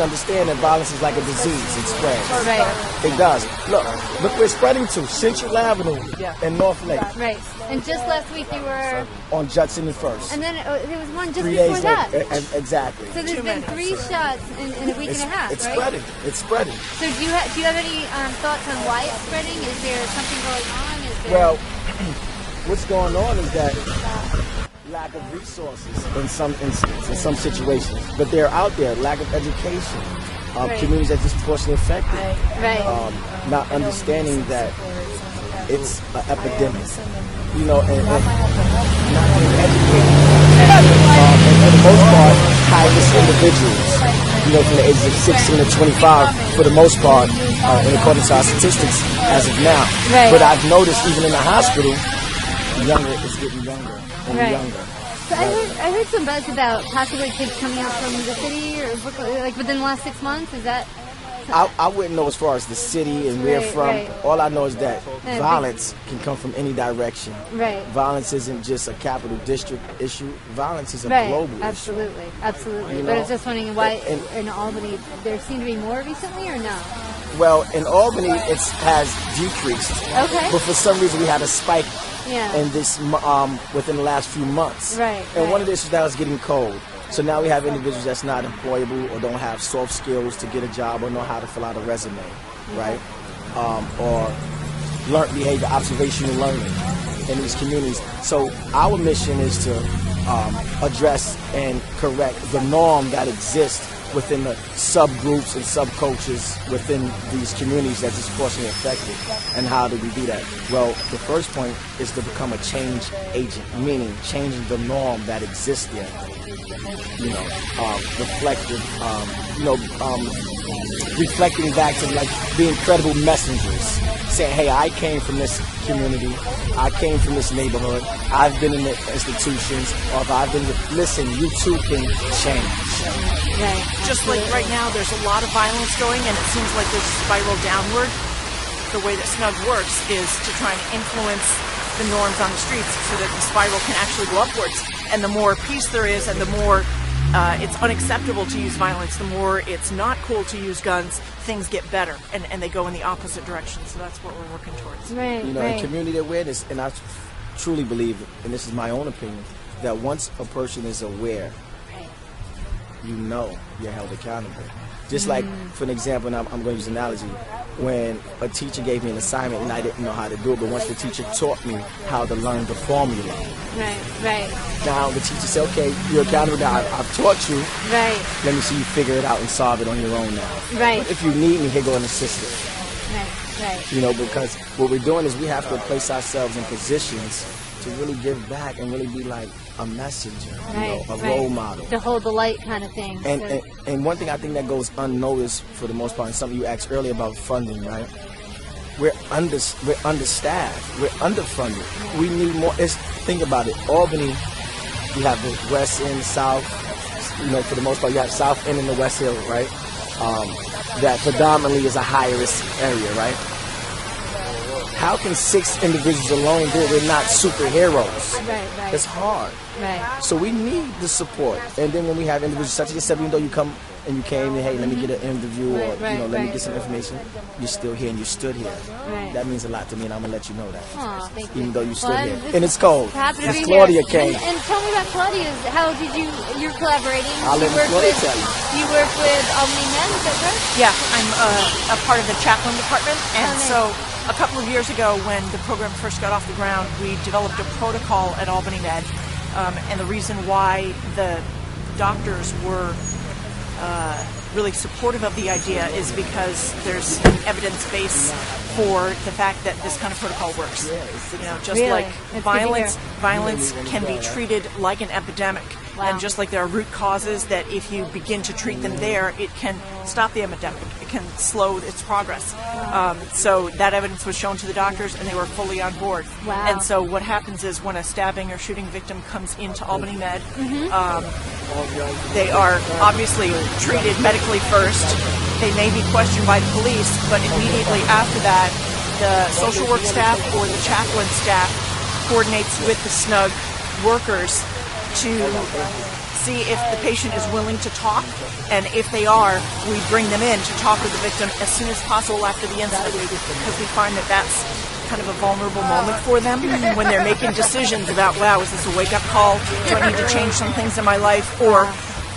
to understand that violence is like a disease. It spreads. Right. It does. Look where it's spreading to. Central Avenue and North Lake. Right. And just last week you were on Judson and First. And then there was one just 3 before days that. later. Exactly. So there's been 3 shots in a week and a half, it's right? spreading. It's spreading. So do you have any thoughts on why it's spreading? Is there something going on? Well, what's going on is that lack of resources in some instances, in some situations. But they're out there. Lack of education. Communities that are disproportionately affected. Right. Not understanding that it's an epidemic. You know, and not being educated. And for the most part, high-risk individuals, you know, from the ages of 16 to 25, for the most part, and according to our statistics as of now. Right. But I've noticed even in the hospital, younger is getting younger and younger. So I heard some buzz about possibly kids coming out from the city or Brooklyn, like within the last 6 months. Is that? I wouldn't know as far as the city and where from. Right. All I know is that violence can come from any direction. Right. Violence isn't just a capital district issue. Violence is a global issue. Absolutely. You But I know? was just wondering why in Albany there seem to be more recently or no? Well, in Albany it has decreased. Okay. But for some reason we had a spike Yeah. in this within the last few months. Right. And one of the issues now is getting cold. So now we have individuals that's not employable or don't have soft skills to get a job or know how to fill out a resume, right? Or learned behavior, observational learning in these communities. So our mission is to address and correct the norm that exists within the subgroups and subcultures within these communities that's disproportionately affected. And how do we do that? Well, the first point is to become a change agent, meaning changing the norm that exists there. You know, reflecting back to like being credible messengers, saying, hey, I came from this community, I came from this neighborhood, I've been in the institutions, or if I've been, listen, you too can change. Right. Just like right now, there's a lot of violence going, and it seems like there's a spiral downward. The way that SNUG works is to try and influence the norms on the streets so that the spiral can actually go upwards. And the more peace there is and the more it's unacceptable to use violence, the more it's not cool to use guns, things get better and they go in the opposite direction. So that's what we're working towards. Right, you know, and community awareness, and I truly believe, and this is my own opinion, that once a person is aware, you know you're held accountable. Just like, for an example, and I'm going to use an analogy, when a teacher gave me an assignment and I didn't know how to do it, but once the teacher taught me how to learn the formula. Right. Now the teacher said, okay, you're accountable now. I've taught you. Right. Let me see you figure it out and solve it on your own now. Right. But if you need me, here go an assistant. Right. You know, because what we're doing is we have to place ourselves in positions to really give back and really be like a messenger, a role model. To hold the light kind of thing. And one thing I think that goes unnoticed for the most part, and something you asked earlier about funding, right? We're understaffed. We're underfunded. We need more. Think about it. Albany, you have the West End, South. You know, for the most part, you have South End and the West Hill, right? That predominantly is a high risk area, right? How can 6 individuals alone do it? We're not superheroes. Right. It's hard. Right. So we need the support. And then when we have individuals such as yourself, even though you come and you came and, hey, let me get an interview or, let me get some information, you're still here and you stood here. Right. That means a lot to me, and I'm going to let you know that. Aw, thank you. Even though you stood here. And it's cold. Happy to Because be Claudia here. came. And tell me about Claudia. How did you're collaborating? I'll let Claudia tell you. You work with Albany Med, is that right? Yeah, I'm a part of the Chaplain department, and so a couple of years ago when the program first got off the ground, we developed a protocol at Albany Med, and the reason why the doctors were really supportive of the idea is because there's evidence base for the fact that this kind of protocol works. You know, just like violence can be treated like an epidemic. Wow. And just like there are root causes that if you begin to treat them there, it can stop the epidemic. It can slow its progress. So that evidence was shown to the doctors, and they were fully on board. Wow. And so what happens is when a stabbing or shooting victim comes into Albany Med, they are obviously treated medically first. They may be questioned by the police, but immediately after that, the social work staff or the chaplain staff coordinates with the SNUG workers to see if the patient is willing to talk, and if they are, we bring them in to talk with the victim as soon as possible after the incident, because we find that that's kind of a vulnerable moment for them when they're making decisions about, wow, is this a wake-up call? Do I need to change some things in my life? Or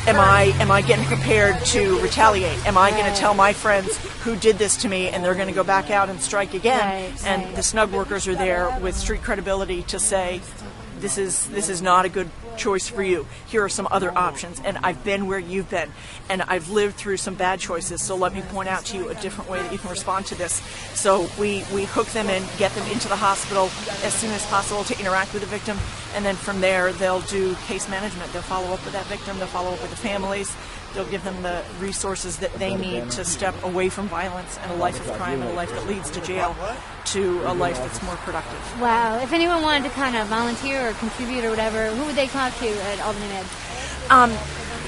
am I getting prepared to retaliate? Am I going to tell my friends who did this to me and they're going to go back out and strike again? And the SNUG workers are there with street credibility to say, this is not a good choice for you. Here are some other options, and I've been where you've been, and I've lived through some bad choices, so let me point out to you a different way that you can respond to this. So we hook them in, get them into the hospital as soon as possible to interact with the victim, and then from there they'll do case management. They'll follow up with that victim, they'll follow up with the families, they'll give them the resources that they need to step away from violence and a life of crime and a life that leads to jail to a life that's more productive. Wow. If anyone wanted to kind of volunteer or contribute or whatever, who would they talk to at Albany Med?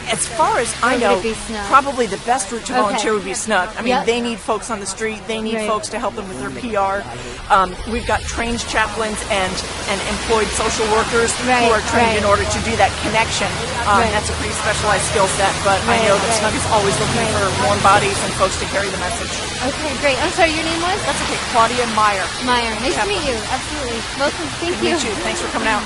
As far as I know, probably the best route to volunteer would be SNUG. I mean, they need folks on the street. They need folks to help them with their PR. We've got trained chaplains and employed social workers who are trained in order to do that connection. That's a pretty specialized skill set, but I know that SNUG is always looking for warm bodies and folks to carry the message. Okay, great. I'm sorry, your name was? That's okay. Claudia Meyer. Meyer. Nice to meet you. Absolutely. Welcome. Thank you. Thanks for coming out.